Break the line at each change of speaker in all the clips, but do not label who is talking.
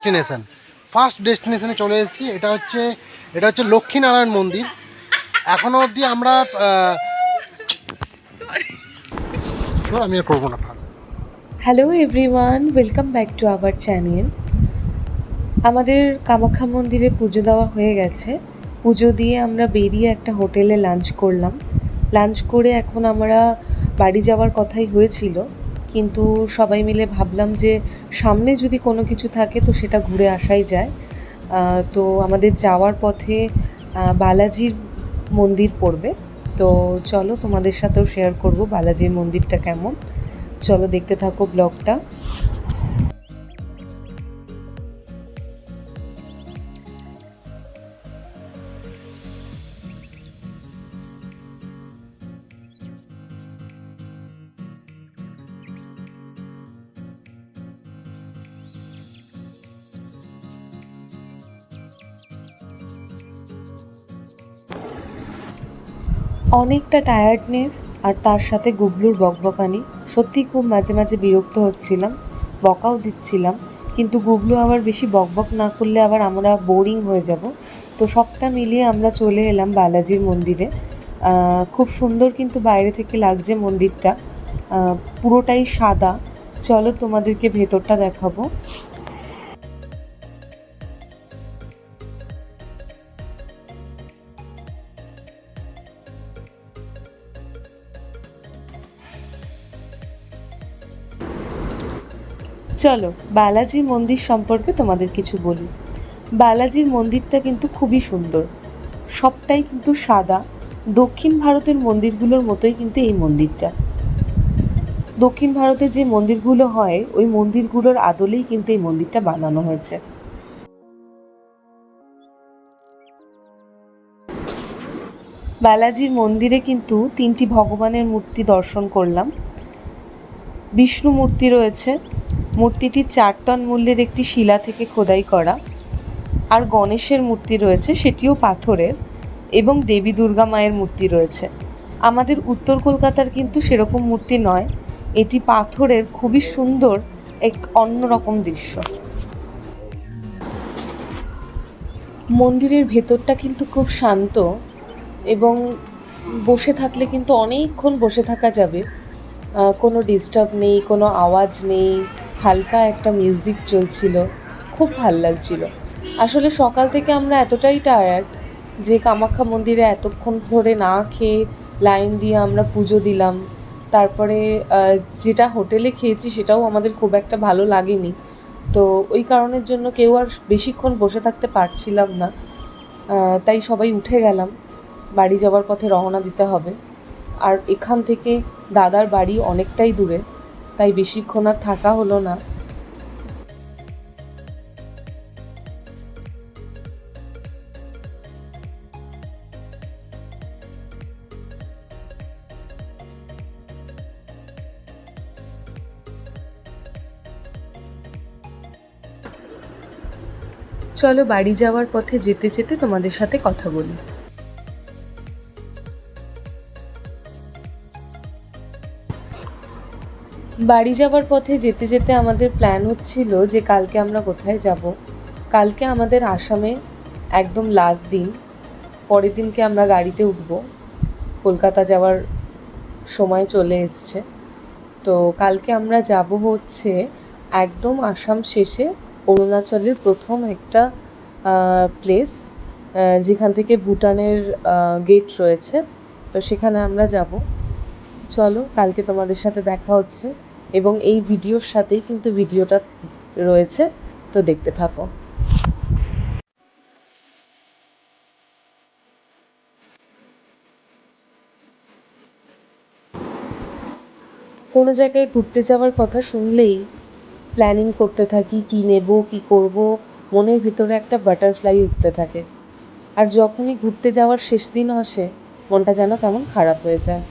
Destination, first ডেস্টিনেশনে চলে এসেছি। এটা হচ্ছে লক্ষ্মীনারায়ণ মন্দির। এখনো অবধি আমরা আমি আর করবো না।
Hello everyone, welcome back to our channel. আমাদের কামাখ্যা মন্দিরে পুজো দেওয়া হয়ে গেছে। পুজো দিয়ে আমরা বেরিয়ে একটা হোটেলে লাঞ্চ করলাম। লাঞ্চ করে এখন আমরা বাড়ি যাওয়ার কথাই হয়েছিল, কিন্তু সবাই মিলে ভাবলাম যে সামনে যদি কোনো কিছু থাকে তো সেটা ঘুরে আসাই যায়। তো আমাদের যাওয়ার পথে বালাজির মন্দির পড়বে। তো চলো তোমাদের সাথেও শেয়ার করব বালাজির মন্দিরটা কেমন। চলো দেখতে থাকো ব্লগটা। অনেকটা টায়ার্ডনেস আর তার সাথে গুবলুর বকবকানি, সত্যি খুব মাঝে মাঝে বিরক্ত হচ্ছিলাম, বকাও দিচ্ছিলাম, কিন্তু গুবলু আবার বেশি বকবক না করলে আবার আমরা বোরিং হয়ে যাব। তো সবটা মিলিয়ে আমরা চলে এলাম বালাজির মন্দিরে। খুব সুন্দর কিন্তু বাইরে থেকে লাগছে মন্দিরটা, পুরোটাই সাদা। চলো তোমাদেরকে ভেতরটা দেখাবো। চলো বালাজি মন্দির সম্পর্কে তোমাদের কিছু বলি। বালাজির মন্দিরটা কিন্তু খুবই সুন্দর, সবটাই কিন্তু সাদা। দক্ষিণ ভারতের মন্দিরগুলোর মতোই কিন্তু এই মন্দিরটা। দক্ষিণ ভারতে যে মন্দিরগুলো হয় ওই মন্দিরগুলোর আদলেই কিন্তু এই মন্দিরটা বানানো হয়েছে। বালাজির মন্দিরে কিন্তু 3টি ভগবানের মূর্তি দর্শন করলাম। বিষ্ণু মূর্তি রয়েছে, মূর্তিটি 4 টন মূল্যের একটি শিলা থেকে খোদাই করা। আর গণেশের মূর্তি রয়েছে, সেটিও পাথরের, এবং দেবী দুর্গা মায়ের মূর্তি রয়েছে। আমাদের উত্তর কলকাতার কিন্তু সেরকম মূর্তি নয়, এটি পাথরের, খুবই সুন্দর এক অন্যরকম দৃশ্য। মন্দিরের ভেতরটা কিন্তু খুব শান্ত, এবং বসে থাকলে কিন্তু অনেকক্ষণ বসে থাকা যাবে। কোনো ডিস্টার্ব নেই, কোনো আওয়াজ নেই, হালকা একটা মিউজিক চলছিল, খুব ভাল লাগছিল। আসলে সকাল থেকে আমরা এতটাই টায়ার্ড যে কামাখ্যা মন্দিরে এতক্ষণ ধরে না খেয়ে লাইন দিয়ে আমরা পুজো দিলাম। তারপরে যেটা হোটেলে খেয়েছি সেটাও আমাদের খুব একটা ভালো লাগেনি। তো ওই কারণের জন্য কেউ আর বেশিক্ষণ বসে থাকতে পারছিলাম না। তাই সবাই উঠে গেলাম, বাড়ি যাওয়ার পথে রওনা দিতে হবে। আর এখান থেকে দাদার বাড়ি অনেকটাই দূরে, তাই বেশিক্ষণ আর থাকা হলো না। চলো বাড়ি যাওয়ার পথে যেতে যেতে তোমাদের সাথে কথা বলি। বাড়ি যাওয়ার পথে যেতে যেতে আমাদের প্ল্যান হচ্ছিল যে কালকে আমরা কোথায় যাব। কালকে আমাদের আসামে একদম লাস্ট দিন, পরের দিনকে আমরা গাড়িতে উঠব, কলকাতা যাওয়ার সময় চলে এসছে। তো কালকে আমরা যাব হচ্ছে একদম আসাম শেষে অরুণাচলের প্রথম একটা প্লেস, যেখান থেকে ভুটানের গেট রয়েছে। তো সেখানে আমরা যাব। চলো কালকে তোমাদের সাথে দেখা হচ্ছে, এবং এই ভিডিওর সাথেই কিন্তু ভিডিওটা রয়েছে, তো দেখতে থাকো। কোনো জায়গায় ঘুরতে যাওয়ার কথা শুনলেই প্ল্যানিং করতে থাকি, কী নেব, কী করব, মনের ভিতরে একটা বাটারফ্লাই উঠতে থাকে। আর যখনই ঘুরতে যাওয়ার শেষ দিন আসে, মনটা যেন কেমন খারাপ হয়ে যায়।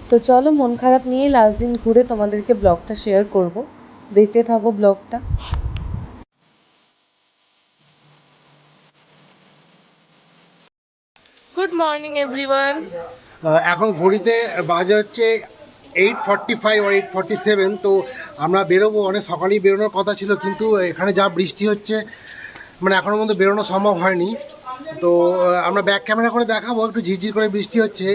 তো চলো মন খারাপ নিয়েই লাস্ট দিন ঘুরে তোমাদেরকে ব্লগটা শেয়ার করব, দেখতে থাকো ব্লগটা। Good morning everyone.
এখন ঘড়িতে বাজে হচ্ছে 8:45 আর 8:47, তো আমরা বেরোবো, অনেক সকালেই বেরোনোর কথা ছিল, কিন্তু এখানে যা বৃষ্টি হচ্ছে মানে এখনো পর্যন্ত বেরোনো সম্ভব হয়নি। তো আমরা ব্যাক ক্যামেরা করে দেখাবো, একটু ঝিরঝির করে বৃষ্টি হচ্ছে।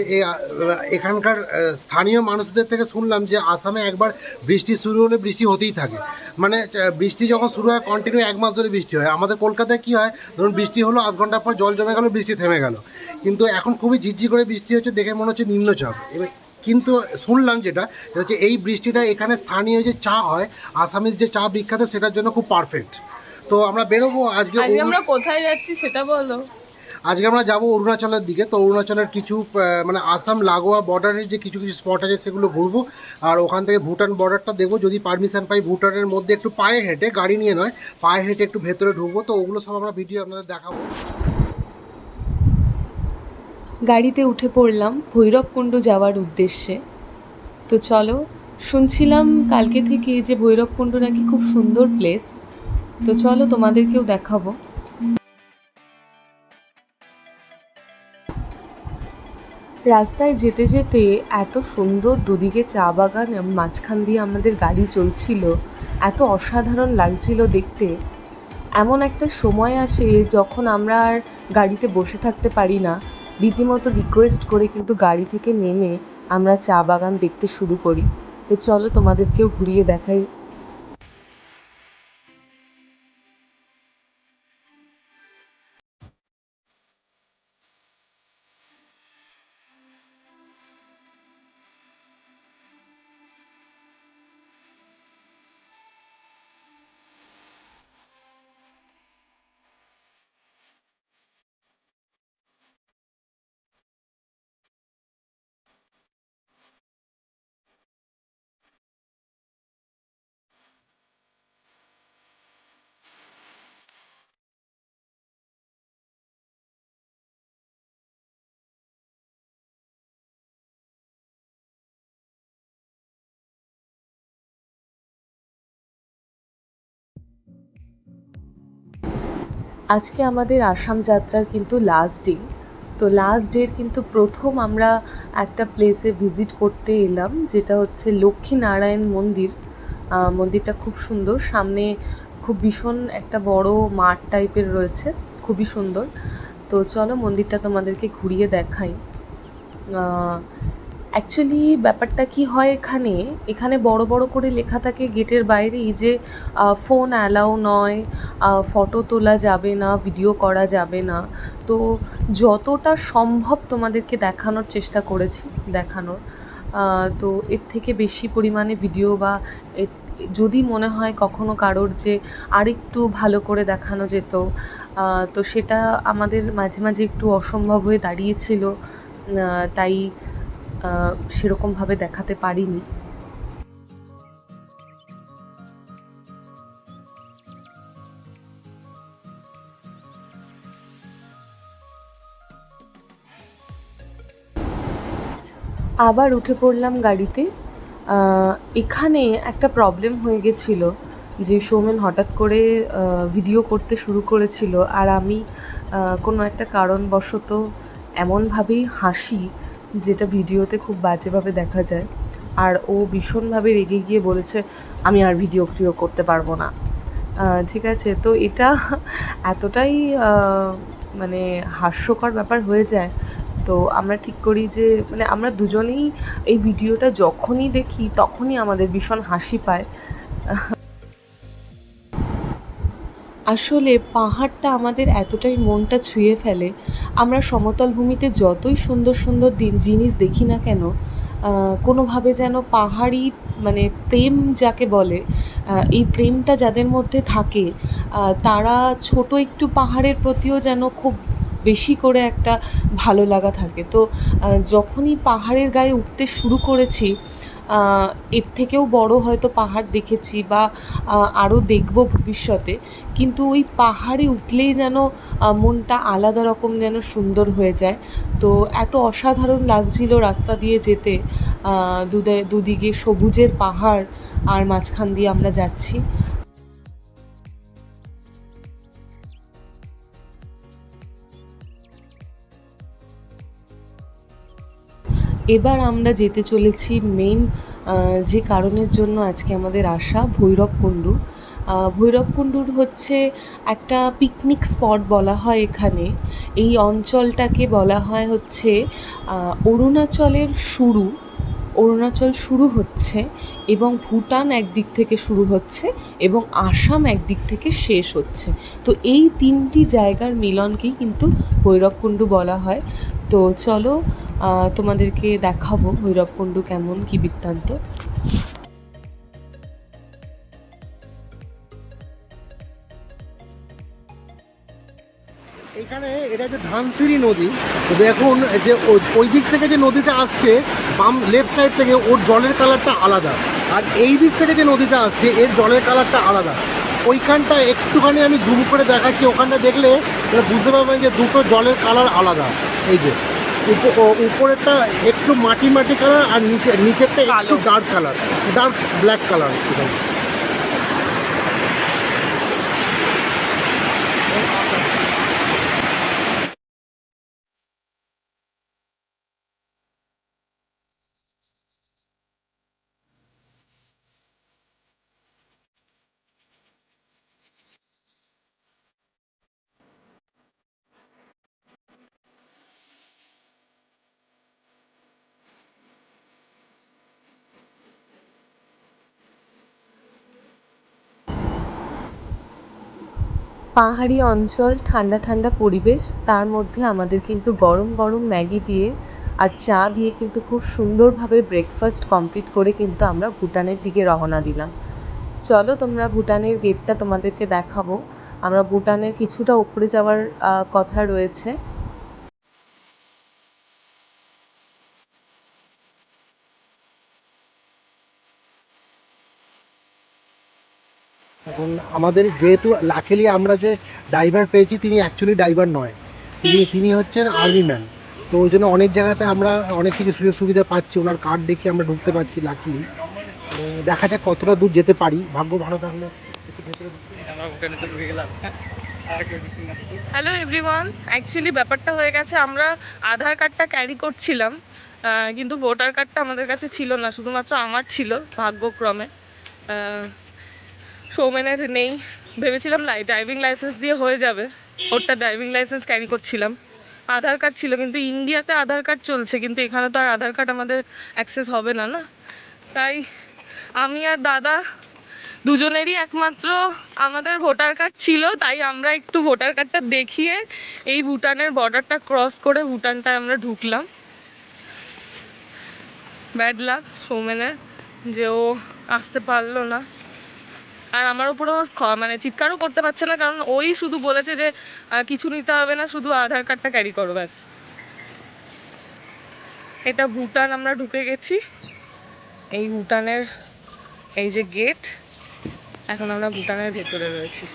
এখানকার স্থানীয় মানুষদের থেকে শুনলাম যে আসামে একবার বৃষ্টি শুরু হলে বৃষ্টি হতেই থাকে, মানে বৃষ্টি যখন শুরু হয় কন্টিনিউ 1 মাস ধরে বৃষ্টি হয়। আমাদের কলকাতায় কী হয়, ধরুন বৃষ্টি হলো, আধ ঘন্টা পর জল জমে গেল, বৃষ্টি থেমে গেল, কিন্তু এখন খুবই ঝিরঝির করে বৃষ্টি হচ্ছে, দেখে মনে হচ্ছে নিম্নচাপ। এবার কিন্তু শুনলাম যেটা হচ্ছে এই বৃষ্টিটা এখানে স্থানীয় যে চা হয়, আসামিজ যে চা বিখ্যাত, সেটার জন্য খুব পারফেক্ট। তো আমরা বেরোবো আজকে।
আমরা কোথায় যাচ্ছি সেটা বলো।
আজকে আমরা যাব অরুণাচলের দিকে। তো অরুণাচলের কিছু মানে আসাম লাগোয়া বর্ডারের যে কিছু কিছু স্পট আছে সেগুলো ঘুরবো, আর ওখান থেকে ভুটান বর্ডারটা দেখবো, যদি পারমিশন পাই ভুটানের মধ্যে একটু পায়ে হেঁটে, গাড়ি নিয়ে নয়, পায়ে হেঁটে একটু ভেতরে ঢুকবো। তো ওগুলো সব আমরা ভিডিও আপনাদের দেখাবো।
গাড়িতে উঠে পড়লাম ভৈরবকুণ্ড যাওয়ার উদ্দেশ্যে। তো চলো, শুনছিলাম কালকে থেকে যে ভৈরবকুণ্ড নাকি খুব সুন্দর প্লেস, তো চলো তোমাদেরকেও দেখাবো। রাস্তায় যেতে যেতে এত সুন্দর দুদিকে চা বাগান, মাঝখান দিয়ে আমাদের গাড়ি চলছিল, এত অসাধারণ লাগছিল দেখতে। এমন একটা সময় আসে যখন আমরা আর গাড়িতে বসে থাকতে পারি না, রীতিমতো রিকোয়েস্ট করে কিন্তু গাড়ি থেকে নেমে আমরা চা বাগান দেখতে শুরু করি। তো চলো তোমাদেরকেও ঘুরিয়ে দেখাই। আজকে আমাদের আসাম যাত্রার কিন্তু লাস্ট ডে। তো লাস্ট ডের কিন্তু প্রথম আমরা একটা প্লেসে ভিজিট করতে এলাম, যেটা হচ্ছে লক্ষ্মীনারায়ণ মন্দির। মন্দিরটা খুব সুন্দর, সামনে খুব ভীষণ একটা বড় মাঠ টাইপের রয়েছে, খুবই সুন্দর। তো চলো মন্দিরটা তোমাদেরকে ঘুরিয়ে দেখাই। অ্যাকচুয়ালি ব্যাপারটা কি হয়, এখানে এখানে বড় বড় করে লেখা থাকে গেটের বাইরেই যে ফোন অ্যালাউ নয়, ফটো তোলা যাবে না, ভিডিও করা যাবে না। তো যতটা সম্ভব তোমাদেরকে দেখানোর চেষ্টা করেছি দেখানোর। তো এর থেকে বেশি পরিমাণে ভিডিও বা যদি মনে হয় কখনো কারোর যে আরেকটু ভালো করে দেখানো যেত, তো সেটা আমাদের মাঝে মাঝে একটু অসম্ভব হয়ে দাঁড়িয়েছিল, তাই সেরকমভাবে দেখাতে পারিনি। আবার উঠে পড়লাম গাড়িতে। এখানে একটা প্রবলেম হয়ে গেছিলো যে সৌমেন হঠাৎ করে ভিডিও করতে শুরু করেছিল, আর আমি কোনো একটা কারণবশত এমনভাবেই হাসি যেটা ভিডিওতে খুব বাজেভাবে দেখা যায়, আর ও ভীষণভাবে রেগে গিয়ে বলেছে আমি আর ভিডিও করতে পারবো না। ঠিক আছে, তো এটা এতটাই মানে হাস্যকর ব্যাপার হয়ে যায়। তো আমরা ঠিক করি যে মানে আমরা দুজনেই এই ভিডিওটা যখনই দেখি তখনই আমাদের ভীষণ হাসি পায়। আসলে পাহাড়টা আমাদের এতটাই মনটা ছুঁয়ে ফেলে, আমরা সমতল ভূমিতে যতই সুন্দর সুন্দর জিনিস দেখি না কেন, কোনোভাবে যেন পাহাড়ি মানে প্রেম যাকে বলে, এই প্রেমটা যাদের মধ্যে থাকে, তারা ছোট একটু পাহাড়ের প্রতিও যেন খুব বেশি করে একটা ভালো লাগা থাকে। তো যখনই পাহাড়ের গায়ে উঠতে শুরু করেছি, এর থেকেও বড় হয়তো পাহাড় দেখেছি বা আরও দেখব ভবিষ্যতে, কিন্তু ওই পাহাড়ে উঠলেই যেন মনটা আলাদা রকম যেন সুন্দর হয়ে যায়। তো এত অসাধারণ লাগছিল রাস্তা দিয়ে যেতে, দুদিকে সবুজের পাহাড় আর মাঝখান দিয়ে আমরা যাচ্ছি। এবার আমরা যেতে চলেছি মেন যে কারণের জন্য আজকে আমাদের আসা ভৈরবকুণ্ডু। ভৈরবকুণ্ডুর হচ্ছে একটা পিকনিক স্পট বলা হয় এখানে। এই অঞ্চলটাকে বলা হয় হচ্ছে অরুণাচলের শুরু। অরুণাচল শুরু হচ্ছে এবং ভুটান একদিক থেকে শুরু হচ্ছে এবং আসাম একদিক থেকে শেষ হচ্ছে। তো এই ৩টি জায়গার মিলনকেই কিন্তু ভৈরবকুণ্ডু বলা হয়। তো চলো তোমাদেরকে দেখাবো ভৈরবকুণ্ডু কেমন কী বৃত্তান্ত।
এখানে এটা যে ধানসিঁড়ি নদী, তো দেখুন যে ওই দিক থেকে যে নদীটা আসছে বাম লেফট সাইড থেকে, ওর জলের কালারটা আলাদা, আর এই দিক থেকে যে নদীটা আসছে এর জলের কালারটা আলাদা। ওইখানটা একটুখানি আমি জুম করে দেখাচ্ছি, ওখানটা দেখলে বুঝতে পারবেন যে দুটো জলের কালার আলাদা। এই যে উপরেরটা একটু মাটি মাটি কালার, আর নিচেরটা একটু dark colour, dark black colour.
পাহাড়ি অঞ্চল, ঠান্ডা ঠান্ডা পরিবেশ, তার মধ্যে আমাদের কিন্তু গরম গরম ম্যাগি দিয়ে আর চা দিয়ে কিন্তু খুব সুন্দরভাবে ব্রেকফাস্ট কমপ্লিট করে কিন্তু আমরা ভুটানের দিকে রওনা দিলাম। চলো তোমরা ভুটানের গেটটা তোমাদেরকে দেখাবো। আমরা ভুটানের কিছুটা উপরে যাওয়ার কথা রয়েছে।
এখন আমাদের যেহেতু লাকিলি আমরা যে ড্রাইভার পেয়েছি, তিনি অ্যাকচুয়ালি ড্রাইভার নয়, তিনি হচ্ছেন আর্মি ম্যান। তো ওই জন্য অনেক জায়গাতে আমরা অনেক কিছু সুযোগ সুবিধা পাচ্ছি, ওনার কার্ড দেখে আমরা ঢুকতে পারছি লাকিলি। দেখা যাক কতটা দূর যেতে পারি, ভাগ্য ভালো থাকলে একটু ভেতরে
হ্যালো এভরিওয়ান, অ্যাকচুয়ালি ব্যাপারটা হয়ে গেছে, আমরা আধার কার্ডটা ক্যারি করছিলাম, কিন্তু ভোটার কার্ডটা আমাদের কাছে ছিল না, শুধুমাত্র আমার ছিল ভাগ্যক্রমে। সৌমেনের নেই। ভেবেছিলাম ড্রাইভিং লাইসেন্স দিয়ে হয়ে যাবে, ওরটা ড্রাইভিং লাইসেন্স ক্যারি করছিলাম। আধার কার্ড ছিল, কিন্তু ইন্ডিয়াতে আধার কার্ড চলছে, কিন্তু এখানে তো আর আধার কার্ড আমাদের অ্যাক্সেস হবে না, না? তাই আমি আর দাদা দুজনেরই একমাত্র আমাদের ভোটার কার্ড ছিল, তাই আমরা একটু ভোটার কার্ডটা দেখিয়ে এই ভুটানের বর্ডারটা ক্রস করে ভুটানটায় আমরা ঢুকলাম। ব্যাড লাক সৌমেনের যে ও আসতে পারলো না, আর আমার উপরেও মানে চিৎকারও করতে পারছে না, কারণ ওই শুধু বলেছে যে কিছু নিতে হবে না, শুধু আধার কার্ডটা ক্যারি করো ব্যাস। এটা ভুটান, আমরা ঢুকে গেছি। এই ভুটানের এই যে গেট, এখন আমরা ভুটানের ভেতরে রয়েছি।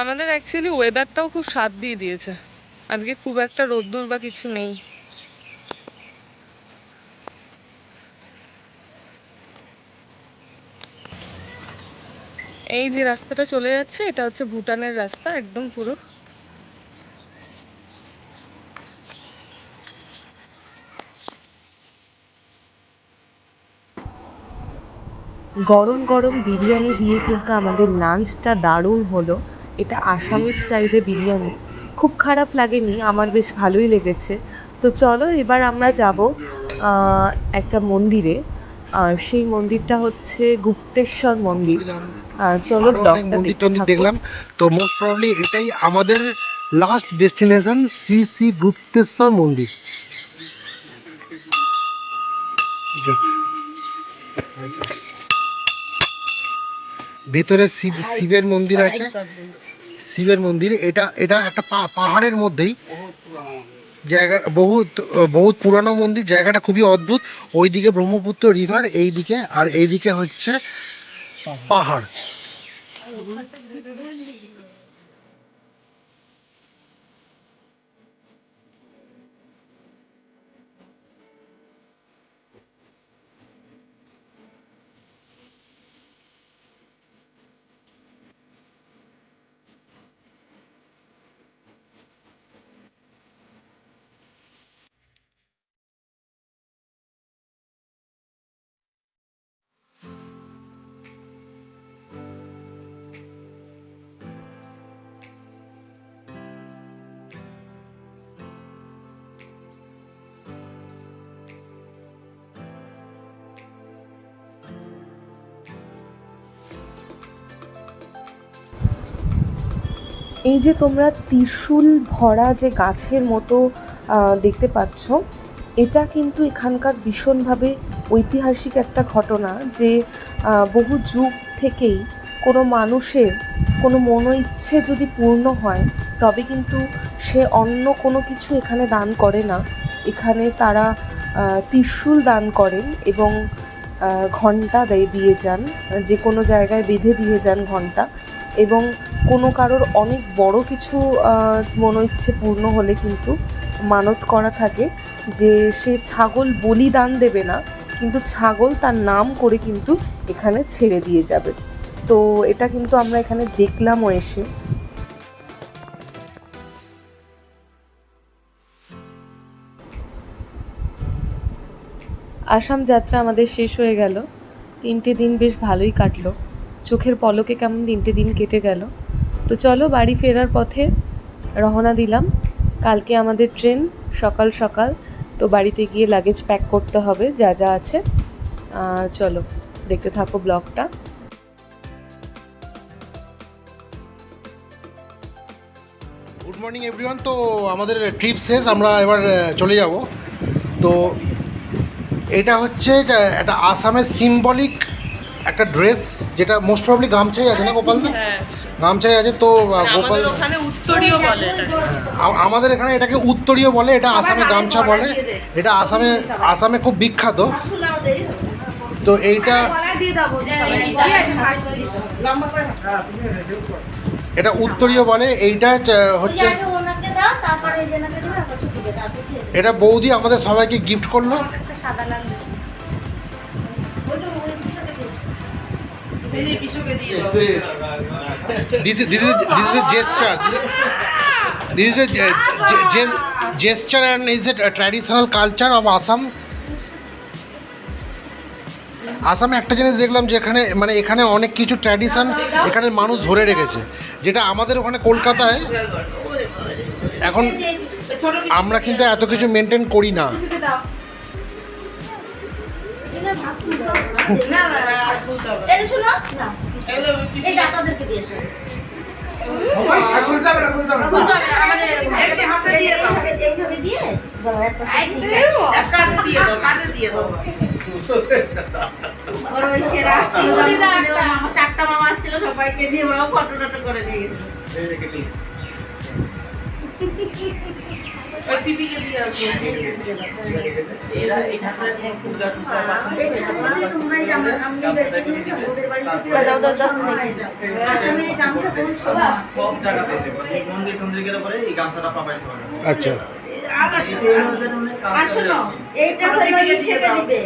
আমাদের অ্যাকচুয়ালি ওয়েদারটাও খুব স্বাদ দিয়ে দিয়েছে, আজকে খুব একটা রোদ্দুর বা কিছু নেই। এই যে রাস্তাটা চলে যাচ্ছে, এটা হচ্ছে ভুটানের রাস্তা একদম পুরো।
গরম গরম বিরিয়ানি দিয়ে কিন্তু আমাদের লাঞ্চটা দারুণ হলো। এটা আসামি স্টাইলে বিরিয়ানি, খুব খারাপ লাগেনি, আমার বেশ ভালোই লেগেছে। তো চলো এবার আমরা যাব একটা মন্দিরে, আর সেই মন্দিরটা হচ্ছে গুপ্তেশ্বর মন্দির। চলো
আরো অনেক
ব্লগটা
মন্দির
দেখতে
টন্দির
থাকো।
দেখলাম, তো মোস্ট প্রবাবলি এটাই আমাদের লাস্ট ডেস্টিনেশন, শ্রী শ্রী গুপ্তেশ্বর মন্দির। ভেতরে শিবের মন্দির আছে, শিবের মন্দির। এটা এটা একটা পাহাড়ের মধ্যেই জায়গা, বহুত বহুত পুরানো মন্দির, জায়গাটা খুবই অদ্ভুত। ওইদিকে ব্রহ্মপুত্র রিভার, এইদিকে, আর এইদিকে হচ্ছে পাহাড়।
এই যে তোমরা ত্রিশূল ভরা যে গাছের মতো দেখতে পাচ্ছ, এটা কিন্তু এখানকার ভীষণভাবে ঐতিহাসিক একটা ঘটনা, যে বহু যুগ থেকেই কোনো মানুষের কোনো মনোইচ্ছে যদি পূর্ণ হয় তবে কিন্তু সে অন্য কোনো কিছু এখানে দান করে না। এখানে তারা ত্রিশূল দান করেন এবং ঘণ্টা দিয়ে যান, যে কোনো জায়গায় বেঁধে দিয়ে যান ঘণ্টা। এবং কোনো কারোর অনেক বড় কিছু মনোইচ্ছে পূর্ণ হলে কিন্তু মানত করা থাকে যে সে ছাগল বলিদান দেবে না, কিন্তু ছাগল তার নাম করে কিন্তু এখানে ছেড়ে দিয়ে যাবে। তো এটা কিন্তু আমরা এখানে দেখলামও এসে। আসাম যাত্রা আমাদের শেষ হয়ে গেল। 3টে দিন বেশ ভালোই কাটলো, চোখের পলকে কেমন 3টে দিন কেটে গেল। তো চলো বাড়ি ফেরার পথে রওনা দিলাম। কালকে আমাদের ট্রেন সকাল সকাল, তো বাড়িতে গিয়ে লাগেজ প্যাক করতে হবে যা যা আছে। চলো দেখতে থাকো ব্লগটা।
Good morning everyone. তো আমাদের ট্রিপ শেষ, আমরা এবার চলে যাব। তো এটা হচ্ছে একটা আসামের সিম্বলিক একটা ড্রেস, যেটা মোস্ট প্রবলি গামছাই আছে না গোপাল?
হ্যাঁ,
গামছাই আছে। তো গোপাল
আমাদের ওখানে উত্তরীয় বলে এটা।
আমাদের এখানে এটাকে উত্তরীয় বলে, এটা আসামে গামছা বলে। এটা আসামে খুব বিখ্যাত। তো এইটা এটা উত্তরীয় বলে। এইটা হচ্ছে এটা বৌদি আমাদের সবাইকে গিফট করলো। This is a gesture. This is a gesture and is a traditional culture of Assam. আসামে একটা জিনিস দেখলাম, যেখানে মানে এখানে অনেক কিছু ট্র্যাডিশন এখানে মানুষ ধরে রেখেছে, যেটা আমাদের ওখানে কলকাতায় এখন আমরা কিন্তু এত কিছু মেনটেন করি না।
চারটা মামা আসছিল, সবাইকে দিয়ে ফটো টটো করে দিয়ে গেছে।
আচ্ছা,
এইটা দিবে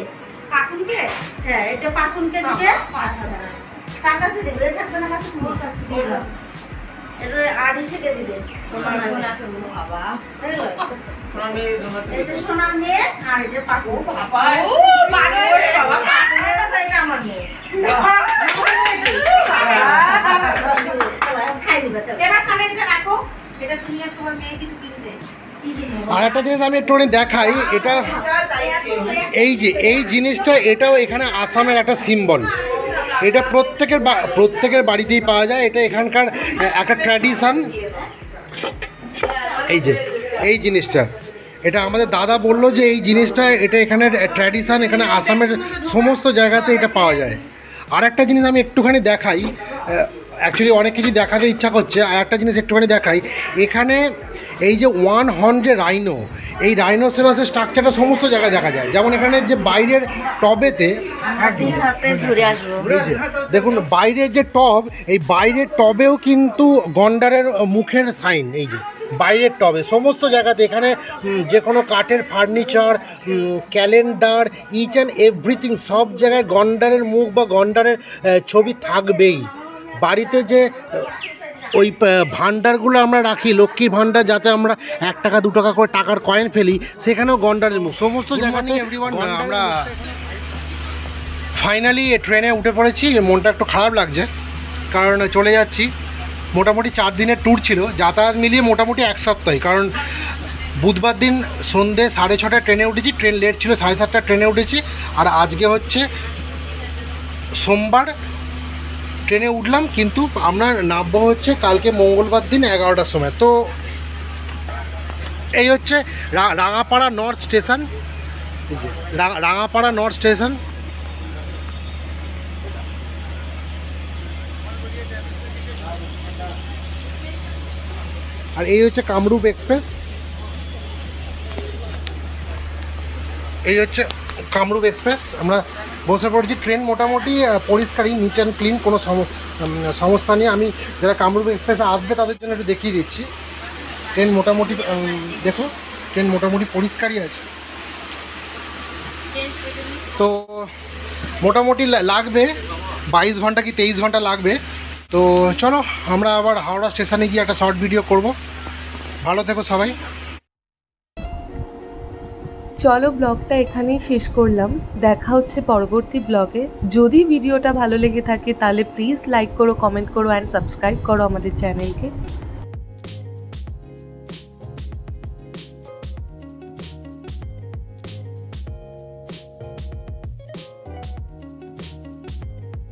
পাখুনকে, হ্যাঁ এটা পাখুনকে দিবে, কার কাছে দিবে? থাকবে না কাছে, এটা আড়িশে দিবে। এটা সোনার মেয়ে আর এটা পাখু।
আর একটা জিনিস আমি একটু দেখাই, এটা এই জিনিসটা এটাও এখানে আসামের একটা সিম্বল। এটা প্রত্যেকের বাড়িতেই পাওয়া যায়। এটা এখানকার একটা ট্র্যাডিশন। এই জিনিসটা এটা আমাদের দাদা বললো যে এই জিনিসটা এটা এখানের ট্র্যাডিশন, এখানে আসামের সমস্ত জায়গাতে এটা পাওয়া যায়। আর একটা জিনিস আমি একটুখানি দেখাই, অ্যাকচুয়ালি অনেক কিছু দেখাতে ইচ্ছা করছে। আর একটা জিনিস একটুখানি দেখাই, এখানে এই যে ওয়ান হর্ন যে রাইনো, এই রাইনোসেরাসের স্ট্রাকচারটা সমস্ত জায়গায় দেখা যায়। যেমন এখানে যে বাইরের টবেতে দেখুন, বাইরের যে টব, এই বাইরের টবেও কিন্তু গন্ডারের মুখের সাইন। এই যে বাইরের টবে সমস্ত জায়গাতে, এখানে যে কোনো কাঠের furniture, calendar, each and everything, সব জায়গায় গন্ডারের মুখ বা গন্ডারের ছবি থাকবেই। বাড়িতে যে ওই ভান্ডারগুলো আমরা রাখি, লক্ষ্মীর ভান্ডার, যাতে আমরা 1 টাকা 2 টাকা করে টাকার কয়েন ফেলি, সেখানেও গন্ডারের মুখ সমস্ত জায়গাতে। আমরা ফাইনালি ট্রেনে উঠে পড়েছি। মনটা একটু খারাপ লাগছে, কারণ চলে যাচ্ছি। মোটামুটি 4 দিনের ট্যুর ছিল, যাতায়াত মিলিয়ে মোটামুটি 1 সপ্তাহে। কারণ বুধবার দিন সন্ধ্যে 6:30টায় ট্রেনে উঠেছি, ট্রেন লেট ছিল, 7:30টায় ট্রেনে উঠেছি। আর আজকে হচ্ছে সোমবার, ট্রেনে উঠলাম, কিন্তু আমরা নামবো হচ্ছে কালকে মঙ্গলবার দিন 11টার সময়। তো এই হচ্ছে রাঙাপাড়া নর্থ স্টেশন, এই যে রাঙাপাড়া নর্থ স্টেশন। আর এই হচ্ছে কামরূপ এক্সপ্রেস, এই হচ্ছে কামরূপ এক্সপ্রেস। আমরা বসে পড়েছি। ট্রেন মোটামুটি পরিষ্কারই, নিট অ্যান্ড ক্লিন, কোনো সমস্যা নেই। আমি যারা কামরূপ এক্সপ্রেসে আসবে তাদের জন্য একটু দেখিয়ে দিচ্ছি। ট্রেন মোটামুটি দেখো, ট্রেন মোটামুটি পরিষ্কারই আছে। তো মোটামুটি লাগবে 22 ঘন্টা কি 23 ঘন্টা লাগবে। তো চলো আমরা আবার হাওড়া স্টেশনে গিয়ে একটা শর্ট ভিডিও করব। ভালো থেকো সবাই।
চলো ব্লগটা এখানেই শেষ করলাম, দেখা হচ্ছে পরবর্তী ব্লগে। যদি ভিডিওটা ভালো লেগে থাকে তাহলে প্লিজ লাইক করো, কমেন্ট করো অ্যান্ড সাবস্ক্রাইব করো আমাদের চ্যানেলকে।